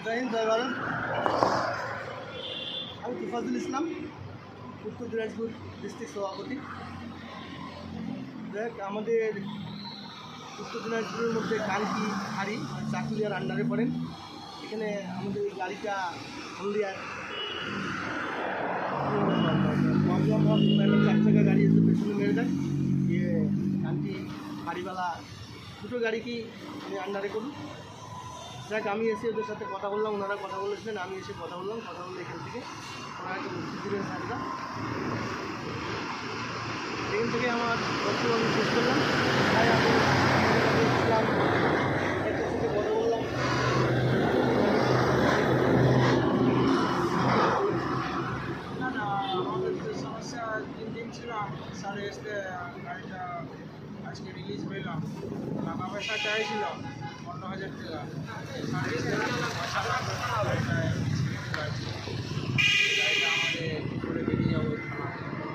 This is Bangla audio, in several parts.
জয় হিন্দ, জয় ভারত। আমি তুফাজুল ইসলাম, উত্তর দিনাজপুর ডিস্ট্রিক্ট সভাপতি। দেখ, আমাদের উত্তর দিনাজপুরের মধ্যে কানকি হাড়ি চাকুলিয়ার আন্ডারে পড়েন। এখানে আমাদের এই গাড়িটা হলদিয়ার একটা 4 চাকা গাড়ি এসে পেছনে মেরে দেয়, গিয়ে কানকি হাড়িওয়ালা দুটো গাড়িকেই আন্ডারে করুন। দেখ, আমি এসে ওদের সাথে কথা বললাম, ওনারা কথা বলেছিলেন, আমি এসে কথা বললাম, কথা বললে এখান থেকে ওনারা একটা মুক্তি দিলেন স্যাররা। এখান থেকে আমার বর্তমান শেষ করলাম। তাই আমি ইসলাম একটা সাথে কথা বললাম। না না, আমাদের যে সমস্যা 3 দিন ছিল, স্যার এসে গাড়িটা আজকে রিলিজ পেলাম। টাকা পয়সা চাইছিল 15,000 টাকা। স্যার এসে গাড়িটা আমাদের করে বেরিয়ে যাবো থানা।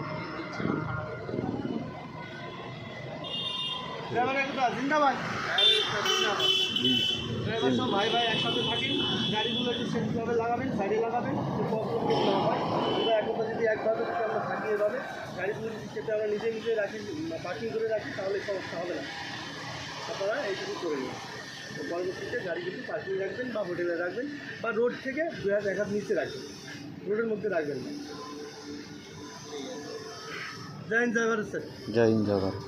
3 দিন ছিলাম থানা। জিন্দাবাদ। ড্রাইভার সব ভাই ভাই একসাথে থাকেন, গাড়িগুলো একটু সেফভাবে লাগাবেন, সাইডে লাগাবেন, আমরা একবার যদি একভাবে যদি আমরা থাকি এভাবে গাড়িগুলো যদি সেটা আমরা নিজে নিজে রাখি, পার্কিং করে রাখি, তাহলে সমস্যা হবে না। আপনারা এইটুকু করে নেবেন। পরবর্তীতে গাড়ি কিন্তু পার্কিং রাখবেন বা হোটেলে রাখবেন বা রোড থেকে 2 হাত নিচে রাখবেন, রোডের মধ্যে রাখবেন না। জয় হিন্দ, জয় ভারত স্যার। জয় হিন্দ, জয় ভারত।